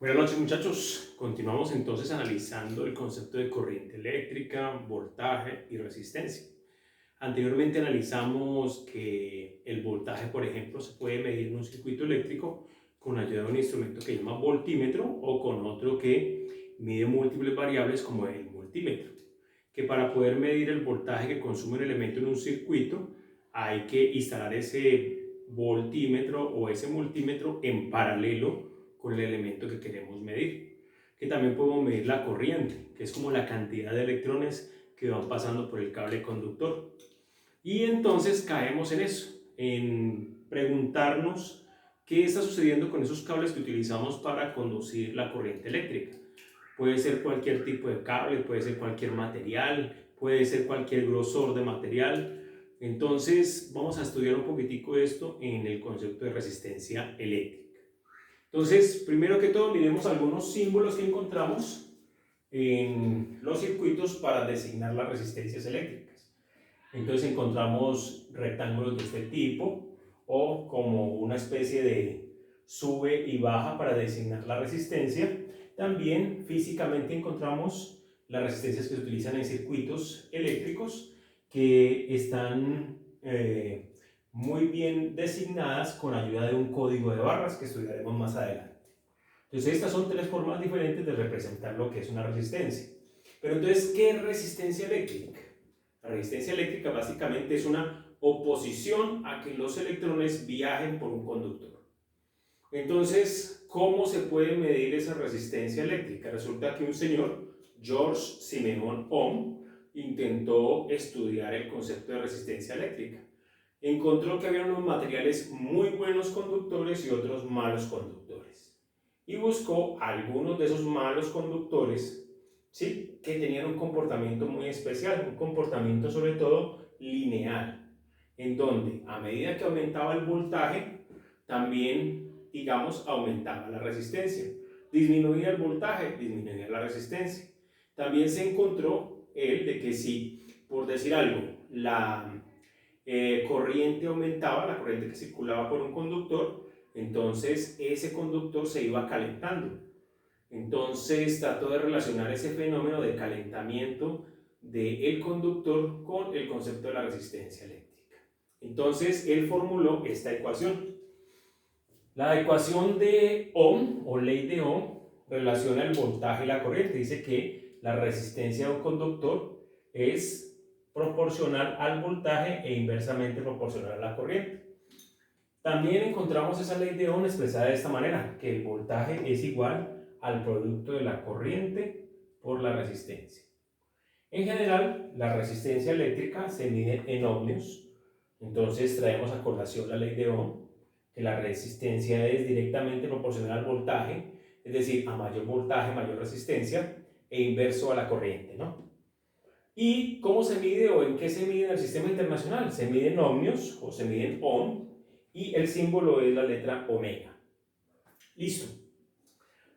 Buenas noches muchachos, continuamos entonces analizando el concepto de corriente eléctrica, voltaje y resistencia. Anteriormente analizamos que el voltaje, por ejemplo, se puede medir en un circuito eléctrico con ayuda de un instrumento que se llama voltímetro o con otro que mide múltiples variables como el multímetro. Que para poder medir el voltaje que consume un elemento en un circuito hay que instalar ese voltímetro o ese multímetro en paralelo con el elemento que queremos medir. Que también podemos medir la corriente, que es como la cantidad de electrones que van pasando por el cable conductor. Y entonces caemos en eso, en preguntarnos qué está sucediendo con esos cables que utilizamos para conducir la corriente eléctrica. Puede ser cualquier tipo de cable, puede ser cualquier material, puede ser cualquier grosor de material. Entonces vamos a estudiar un poquitico esto en el concepto de resistencia eléctrica. Entonces, primero que todo, miremos algunos símbolos que encontramos en los circuitos para designar las resistencias eléctricas. Entonces encontramos rectángulos de este tipo o como una especie de sube y baja para designar la resistencia. También físicamente encontramos las resistencias que se utilizan en circuitos eléctricos que están muy bien designadas con ayuda de un código de barras que estudiaremos más adelante. Entonces estas son tres formas diferentes de representar lo que es una resistencia. Pero entonces, ¿qué es resistencia eléctrica? La resistencia eléctrica básicamente es una oposición a que los electrones viajen por un conductor. Entonces, ¿cómo se puede medir esa resistencia eléctrica? Resulta que un señor, George Simeon Ohm, intentó estudiar el concepto de resistencia eléctrica. Encontró que había unos materiales muy buenos conductores y otros malos conductores. Y buscó algunos de esos malos conductores, ¿sí?, que tenían un comportamiento muy especial, un comportamiento sobre todo lineal, en donde a medida que aumentaba el voltaje, también, digamos, aumentaba la resistencia. Disminuía el voltaje, disminuía la resistencia. También se encontró él de que si, por decir algo, la corriente aumentaba, la corriente que circulaba por un conductor, entonces ese conductor se iba calentando. Entonces trató de relacionar ese fenómeno de calentamiento del conductor con el concepto de la resistencia eléctrica. Entonces él formuló esta ecuación. La ecuación de Ohm o ley de Ohm relaciona el voltaje y la corriente. Dice que la resistencia de un conductor es proporcional al voltaje e inversamente proporcional a la corriente. También encontramos esa ley de Ohm expresada de esta manera, que el voltaje es igual al producto de la corriente por la resistencia. En general, la resistencia eléctrica se mide en ohmios. Entonces traemos a colación la ley de Ohm, que la resistencia es directamente proporcional al voltaje, es decir, a mayor voltaje, mayor resistencia, e inverso a la corriente, ¿no? ¿Y cómo se mide o en qué se mide en el sistema internacional? Se mide en ohmios o se mide en ohm y el símbolo es la letra omega. Listo.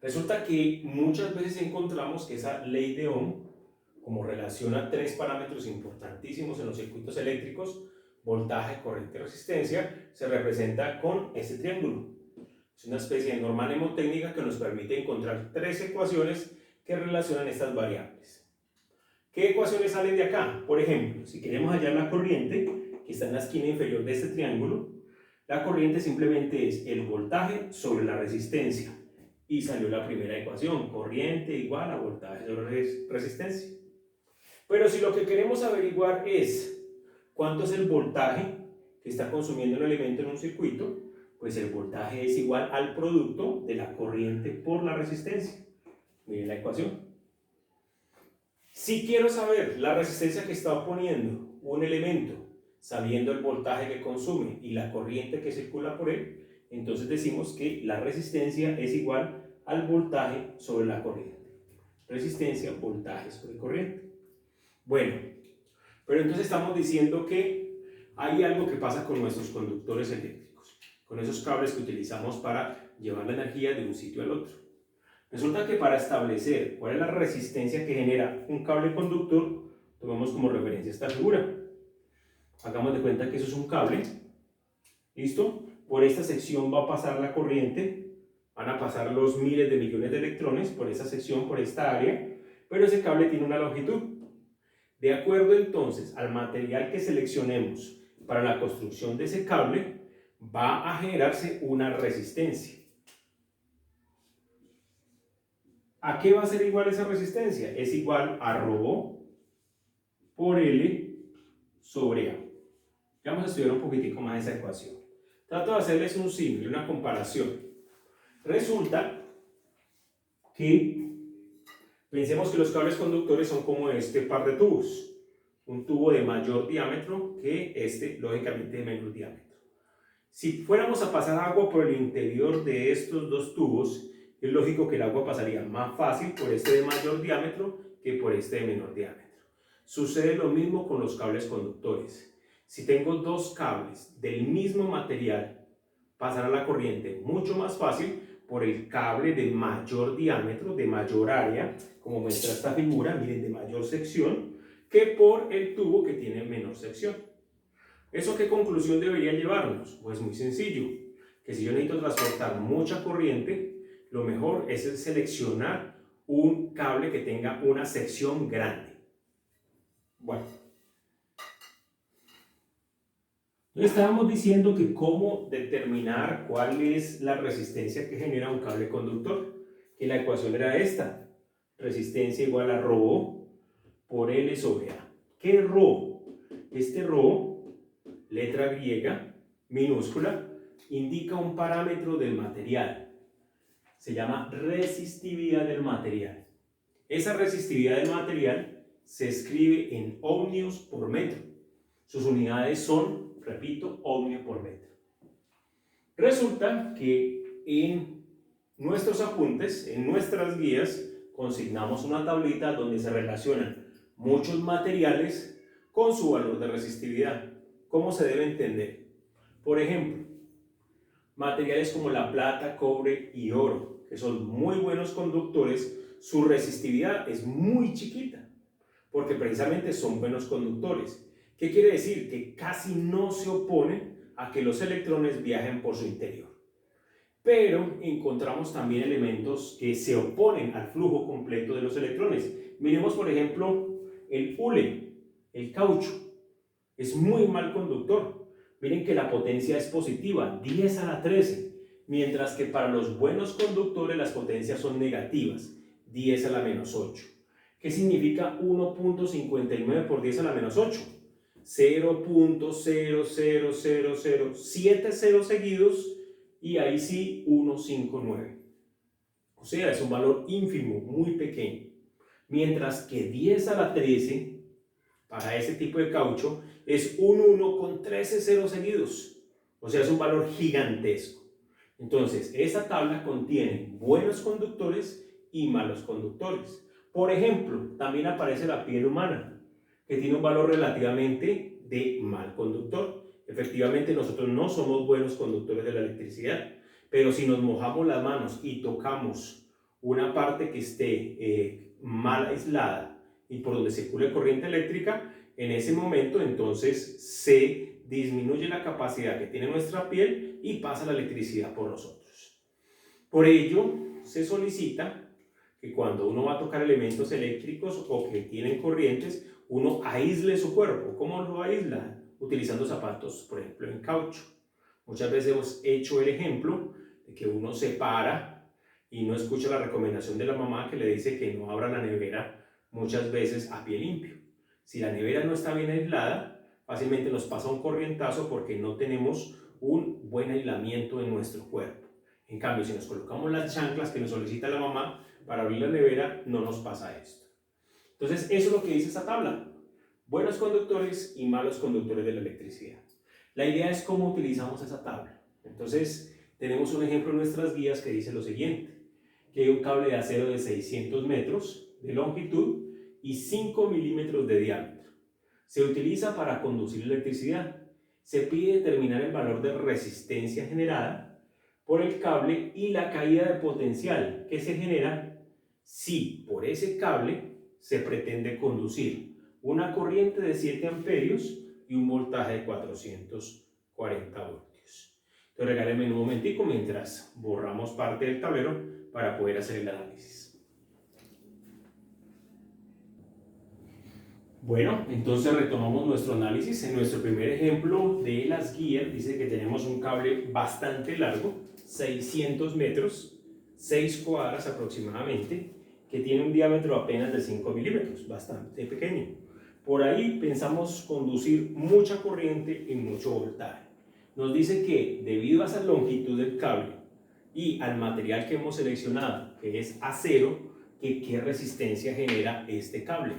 Resulta que muchas veces encontramos que esa ley de Ohm, como relaciona tres parámetros importantísimos en los circuitos eléctricos, voltaje, corriente y resistencia, se representa con este triángulo. Es una especie de norma mnemotécnica que nos permite encontrar tres ecuaciones que relacionan estas variables. ¿Qué ecuaciones salen de acá? Por ejemplo, si queremos hallar la corriente, que está en la esquina inferior de este triángulo, la corriente simplemente es el voltaje sobre la resistencia. Y salió la primera ecuación, corriente igual a voltaje sobre resistencia. Pero si lo que queremos averiguar es cuánto es el voltaje que está consumiendo el elemento en un circuito, pues el voltaje es igual al producto de la corriente por la resistencia. Miren la ecuación. Si quiero saber la resistencia que está oponiendo un elemento, sabiendo el voltaje que consume y la corriente que circula por él, entonces decimos que la resistencia es igual al voltaje sobre la corriente. Resistencia, voltaje sobre corriente. Bueno, pero entonces estamos diciendo que hay algo que pasa con nuestros conductores eléctricos, con esos cables que utilizamos para llevar la energía de un sitio al otro. Resulta que para establecer cuál es la resistencia que genera un cable conductor, tomamos como referencia esta figura. Hagamos de cuenta que eso es un cable. ¿Listo? Por esta sección va a pasar la corriente Van a pasar los miles de millones de electrones por esa sección, por esta área, pero ese cable tiene una longitud. De acuerdo entonces al material que seleccionemos para la construcción de ese cable, va a generarse una resistencia. ¿A qué va a ser igual esa resistencia? Es igual a ρ por L sobre A. Ya vamos a estudiar un poquitico más esa ecuación. Trato de hacerles un símil, una comparación. Resulta que pensemos que los cables conductores son como este par de tubos. Un tubo de mayor diámetro que este, lógicamente, de menor diámetro. Si fuéramos a pasar agua por el interior de estos dos tubos, es lógico que el agua pasaría más fácil por este de mayor diámetro que por este de menor diámetro. Sucede lo mismo con los cables conductores. Si tengo dos cables del mismo material, pasará la corriente mucho más fácil por el cable de mayor diámetro, de mayor área, como muestra esta figura, miren, de mayor sección, que por el tubo que tiene menor sección. ¿Eso qué conclusión debería llevarnos? Pues muy sencillo, que si yo necesito transportar mucha corriente, lo mejor es seleccionar un cable que tenga una sección grande. Bueno, estábamos diciendo que cómo determinar cuál es la resistencia que genera un cable conductor, que la ecuación era esta, resistencia igual a ρ por L sobre A. ¿Qué es ρ? Este ρ, letra griega, minúscula, indica un parámetro del material. Se llama resistividad del material. Esa resistividad del material se escribe en ohmios por metro. Sus unidades son, repito, ohmio por metro. Resulta que en nuestros apuntes, en nuestras guías, consignamos una tablita donde se relacionan muchos materiales con su valor de resistividad. ¿Cómo se debe entender? Por ejemplo, materiales como la plata, cobre y oro, que son muy buenos conductores, su resistividad es muy chiquita, porque precisamente son buenos conductores. ¿Qué quiere decir? Que casi no se oponen a que los electrones viajen por su interior. Pero encontramos también elementos que se oponen al flujo completo de los electrones. Miremos, por ejemplo, el hule, el caucho. Es muy mal conductor. Miren que la potencia es positiva, 10 a la 13, mientras que para los buenos conductores las potencias son negativas, 10 a la menos 8. ¿Qué significa 1.59 por 10 a la menos 8? 0.00007 ceros seguidos y ahí sí 159. O sea, es un valor ínfimo, muy pequeño. Mientras que 10 a la 13 para ese tipo de caucho es un 1 con 13 ceros seguidos. O sea, es un valor gigantesco. Entonces, esa tabla contiene buenos conductores y malos conductores. Por ejemplo, también aparece la piel humana, que tiene un valor relativamente de mal conductor. Efectivamente, nosotros no somos buenos conductores de la electricidad, pero si nos mojamos las manos y tocamos una parte que esté mal aislada y por donde circule corriente eléctrica, en ese momento entonces se disminuye la capacidad que tiene nuestra piel y pasa la electricidad por nosotros. Por ello, se solicita que cuando uno va a tocar elementos eléctricos o que tienen corrientes, uno aísle su cuerpo. ¿Cómo lo aísla? Utilizando zapatos, por ejemplo, en caucho. Muchas veces hemos hecho el ejemplo de que uno se para y no escucha la recomendación de la mamá que le dice que no abra la nevera muchas veces a pie limpio. Si la nevera no está bien aislada, fácilmente nos pasa un corrientazo porque no tenemos un buen aislamiento en nuestro cuerpo. En cambio, si nos colocamos las chanclas que nos solicita la mamá para abrir la nevera, no nos pasa esto. Entonces, eso es lo que dice esta tabla. Buenos conductores y malos conductores de la electricidad. La idea es cómo utilizamos esa tabla. Entonces, tenemos un ejemplo en nuestras guías que dice lo siguiente, que hay un cable de acero de 600 metros de longitud y 5 milímetros de diámetro. Se utiliza para conducir electricidad. Se pide determinar el valor de resistencia generada por el cable y la caída de potencial que se genera si por ese cable se pretende conducir una corriente de 7 amperios y un voltaje de 440 voltios. Entonces Entonces regálenme un momentico mientras borramos parte del tablero para poder hacer el análisis. Bueno, entonces retomamos nuestro análisis. En nuestro primer ejemplo de las guías dice que tenemos un cable bastante largo, 600 metros, 6 cuadras aproximadamente, que tiene un diámetro apenas de 5 milímetros, bastante pequeño. Por ahí pensamos conducir mucha corriente y mucho voltaje. Nos dice que debido a esa longitud del cable y al material que hemos seleccionado, que es acero, ¿qué resistencia genera este cable?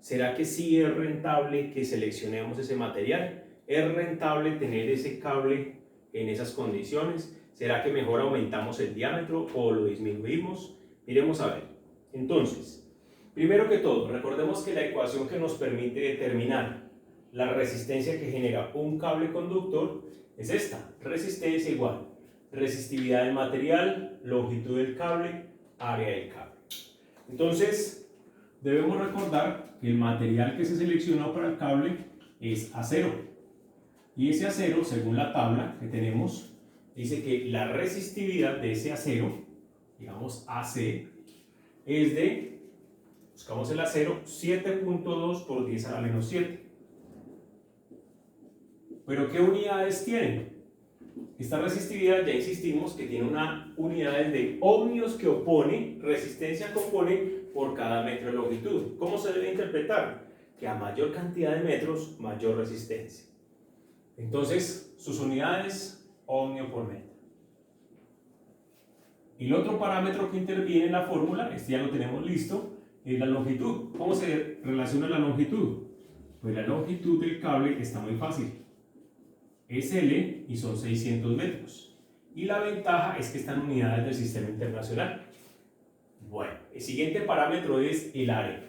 ¿Será que sí es rentable que seleccionemos ese material? ¿Es rentable tener ese cable en esas condiciones? ¿Será que mejor aumentamos el diámetro o lo disminuimos? Miremos a ver. Entonces, primero que todo, recordemos que la ecuación que nos permite determinar la resistencia que genera un cable conductor es esta. Resistencia igual resistividad del material, longitud del cable, área del cable. Entonces, debemos recordar que el material que se seleccionó para el cable es acero. Y ese acero, según la tabla que tenemos, dice que la resistividad de ese acero, digamos AC, es de, buscamos el acero, 7.2 por 10 a la menos 7. ¿Pero qué unidades tienen? Esta resistividad, ya insistimos, que tiene una unidad de ohmios que opone, resistencia que opone por cada metro de longitud. ¿Cómo se debe interpretar? Que a mayor cantidad de metros, mayor resistencia. Entonces, sus unidades, ohmio por metro. Y el otro parámetro que interviene en la fórmula, este ya lo tenemos listo, es la longitud. ¿Cómo se relaciona la longitud? Pues la longitud del cable está muy fácil. Es L y son 600 metros. Y la ventaja es que están unidades del sistema internacional. Bueno, el siguiente parámetro es el área.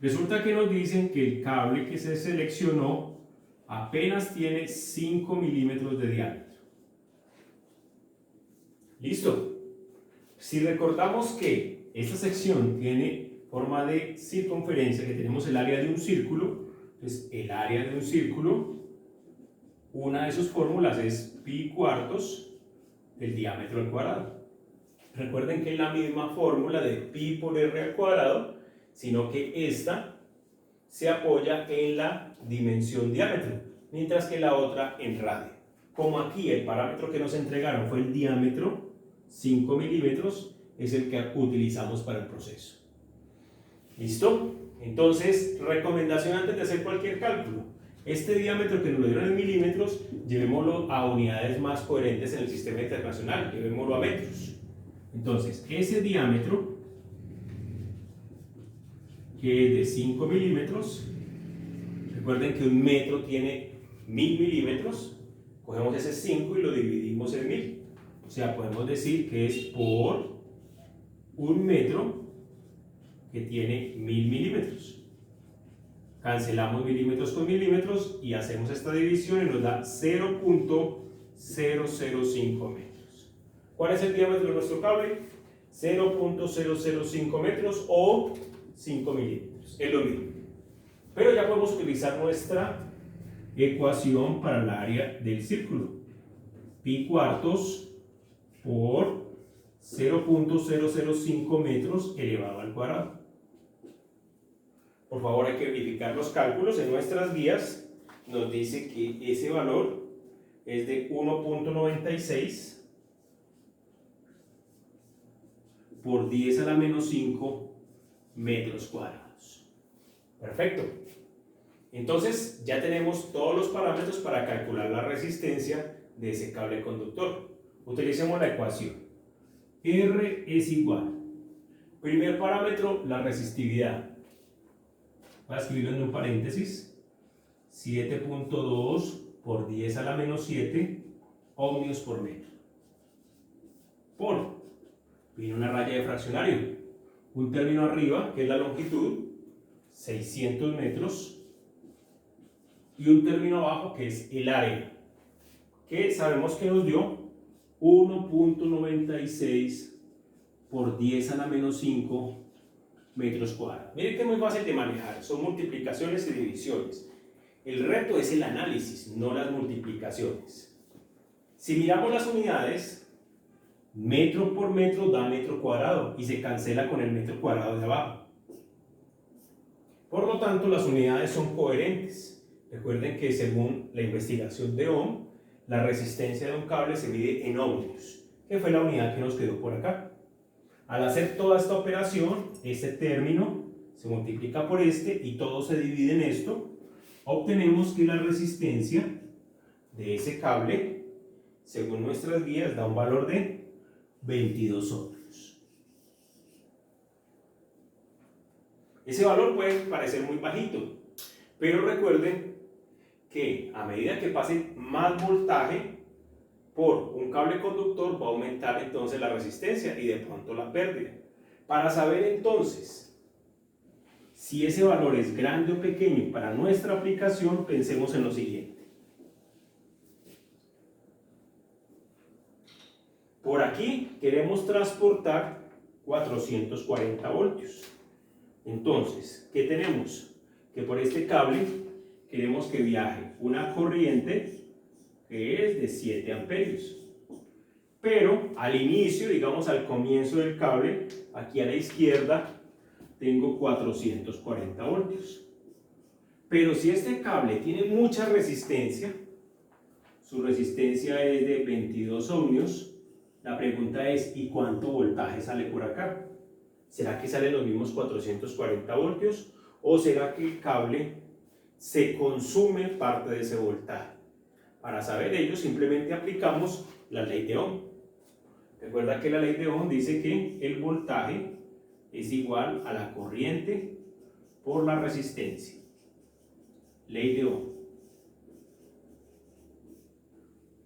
Resulta que nos dicen que el cable que se seleccionó apenas tiene 5 milímetros de diámetro. ¿Listo? Si recordamos que esta sección tiene forma de circunferencia, que tenemos el área de un círculo, entonces el área de un círculo, una de sus fórmulas es pi cuartos del diámetro al cuadrado. Recuerden que es la misma fórmula de pi por r al cuadrado, sino que esta se apoya en la dimensión diámetro, mientras que la otra en radio. Como aquí el parámetro que nos entregaron fue el diámetro, 5 milímetros, es el que utilizamos para el proceso. ¿Listo? Entonces, recomendación antes de hacer cualquier cálculo. Este diámetro que nos lo dieron en milímetros, llevémoslo a unidades más coherentes en el sistema internacional, llevémoslo a metros. Entonces, ese diámetro, que es de 5 milímetros, recuerden que un metro tiene 1000 milímetros, cogemos ese 5 y lo dividimos en 1000. O sea, podemos decir que es por un metro que tiene 1000 milímetros. Cancelamos milímetros con milímetros y hacemos esta división y nos da 0.005 metros. ¿Cuál es el diámetro de nuestro cable? 0.005 metros o 5 milímetros. Es lo mismo. Pero ya podemos utilizar nuestra ecuación para el área del círculo. Pi cuartos por 0.005 metros elevado al cuadrado. Por favor, hay que verificar los cálculos. En nuestras guías nos dice que ese valor es de 1.96 por 10 a la menos 5 metros cuadrados. Perfecto. Entonces, ya tenemos todos los parámetros para calcular la resistencia de ese cable conductor. Utilicemos la ecuación. R es igual. Primer parámetro, la resistividad. Voy a escribirlo en un paréntesis. 7.2 por 10 a la menos 7 ohmios por metro. Por, viene una raya de fraccionario. Un término arriba, que es la longitud, 600 metros. Y un término abajo, que es el área, que sabemos que nos dio 1.96 por 10 a la menos 5 metros cuadrados. Miren que es muy fácil de manejar, son multiplicaciones y divisiones. El reto es el análisis, no las multiplicaciones. Si miramos las unidades, metro por metro da metro cuadrado y se cancela con el metro cuadrado de abajo. Por lo tanto, las unidades son coherentes. Recuerden que según la investigación de Ohm, la resistencia de un cable se mide en ohmios, que fue la unidad que nos quedó por acá. Al hacer toda esta operación, este término se multiplica por este y todo se divide en esto, obtenemos que la resistencia de ese cable, según nuestras guías, da un valor de 22 ohmios. Ese valor puede parecer muy bajito, pero recuerden que a medida que pase más voltaje por un cable conductor va a aumentar entonces la resistencia y de pronto la pérdida. Para saber entonces si ese valor es grande o pequeño para nuestra aplicación, pensemos en lo siguiente. Por aquí queremos transportar 440 voltios. Entonces, ¿qué tenemos? Que por este cable queremos que viaje una corriente que es de 7 amperios. Pero al inicio, digamos al comienzo del cable, aquí a la izquierda, tengo 440 voltios. Pero si este cable tiene mucha resistencia, su resistencia es de 22 ohmios, la pregunta es, ¿y cuánto voltaje sale por acá? ¿Será que salen los mismos 440 voltios? ¿O será que el cable se consume parte de ese voltaje? Para saber ello, simplemente aplicamos la ley de Ohm. Recuerda que la ley de Ohm dice que el voltaje es igual a la corriente por la resistencia. Ley de Ohm.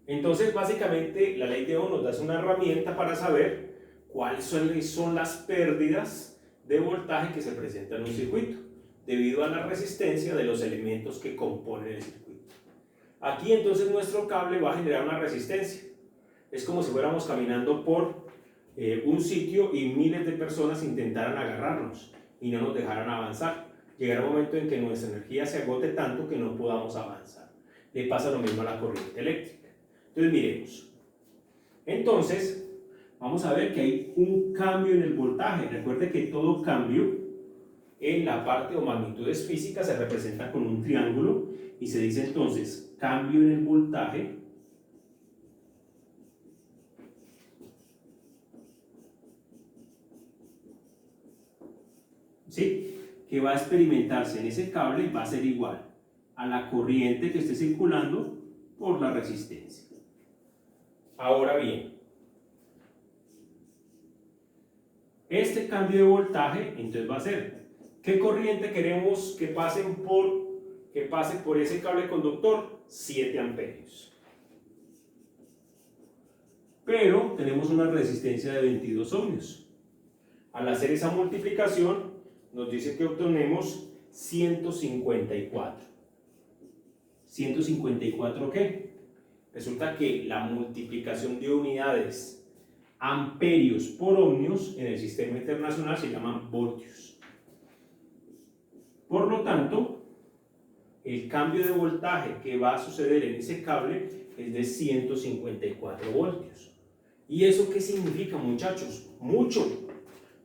Entonces, básicamente, la ley de Ohm nos da una herramienta para saber cuáles son las pérdidas de voltaje que se presentan en un circuito, debido a la resistencia de los elementos que componen el circuito. Aquí entonces nuestro cable va a generar una resistencia. Es como si fuéramos caminando por un sitio y miles de personas intentaran agarrarnos y no nos dejaran avanzar. Llegará un momento en que nuestra energía se agote tanto que no podamos avanzar. Le pasa lo mismo a la corriente eléctrica. Entonces miremos. Entonces vamos a ver que hay un cambio en el voltaje. Recuerde que todo cambio en la parte o magnitudes físicas se representa con un triángulo y se dice entonces cambio en el voltaje ¿sí? Que va a experimentarse en ese cable va a ser igual a la corriente que esté circulando por la resistencia. Ahora bien, este cambio de voltaje entonces va a ser ¿qué corriente queremos que pase por ese cable conductor? 7 amperios. Pero tenemos una resistencia de 22 ohmios. Al hacer esa multiplicación nos dice que obtenemos 154. ¿154 qué? Resulta que la multiplicación de unidades amperios por ohmios en el sistema internacional se llaman voltios. Por lo tanto, el cambio de voltaje que va a suceder en ese cable es de 154 voltios. ¿Y eso qué significa, muchachos? Mucho.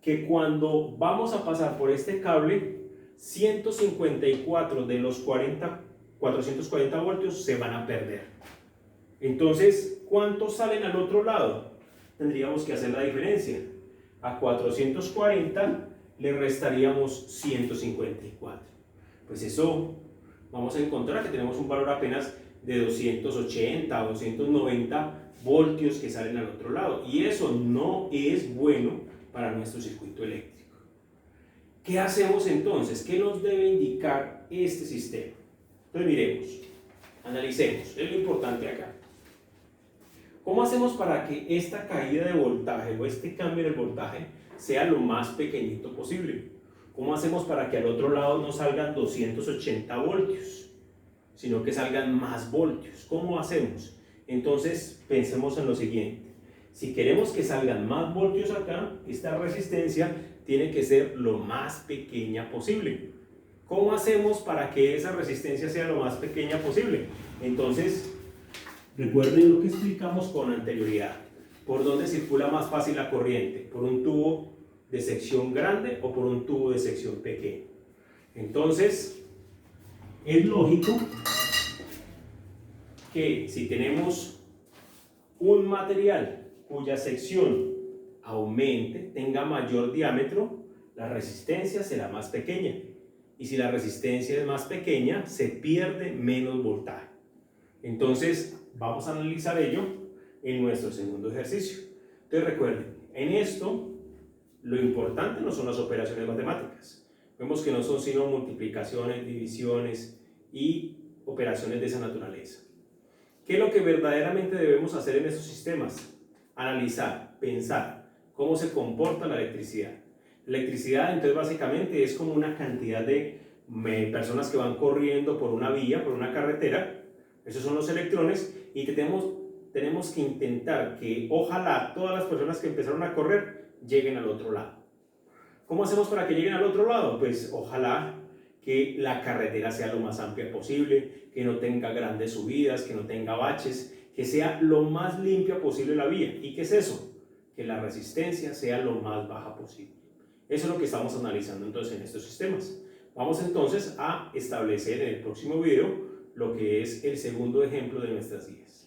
Que cuando vamos a pasar por este cable, 154 de los 440 voltios se van a perder. Entonces, ¿cuántos salen al otro lado? Tendríamos que hacer la diferencia. A 440 le restaríamos 154. Pues eso, vamos a encontrar que tenemos un valor apenas de 280 o 290 voltios que salen al otro lado. Y eso no es bueno para nuestro circuito eléctrico. ¿Qué hacemos entonces? ¿Qué nos debe indicar este sistema? Entonces miremos, analicemos, es lo importante acá. ¿Cómo hacemos para que esta caída de voltaje o este cambio en el voltaje sea lo más pequeñito posible? ¿Cómo hacemos para que al otro lado no salgan 280 voltios, sino que salgan más voltios? ¿Cómo hacemos? Entonces pensemos en lo siguiente. Si queremos que salgan más voltios acá, esta resistencia tiene que ser lo más pequeña posible. ¿Cómo hacemos para que esa resistencia sea lo más pequeña posible? Entonces, recuerden lo que explicamos con anterioridad. ¿Por dónde circula más fácil la corriente? ¿Por un tubo de sección grande o por un tubo de sección pequeña? Entonces, es lógico que si tenemos un material cuya sección aumente, tenga mayor diámetro, la resistencia será más pequeña. Y si la resistencia es más pequeña, se pierde menos voltaje. Entonces, vamos a analizar ello en nuestro segundo ejercicio. Entonces, recuerden, en esto, lo importante no son las operaciones matemáticas. Vemos que no son sino multiplicaciones, divisiones y operaciones de esa naturaleza. ¿Qué es lo que verdaderamente debemos hacer en estos sistemas? Analizar, pensar cómo se comporta la electricidad. La electricidad, entonces, básicamente es como una cantidad de personas que van corriendo por una vía, por una carretera. Esos son los electrones y tenemos que intentar que ojalá todas las personas que empezaron a correr lleguen al otro lado. ¿Cómo hacemos para que lleguen al otro lado? Pues ojalá que la carretera sea lo más amplia posible, que no tenga grandes subidas, que no tenga baches, que sea lo más limpia posible la vía. ¿Y qué es eso? Que la resistencia sea lo más baja posible. Eso es lo que estamos analizando entonces en estos sistemas. Vamos entonces a establecer en el próximo video lo que es el segundo ejemplo de nuestras guías.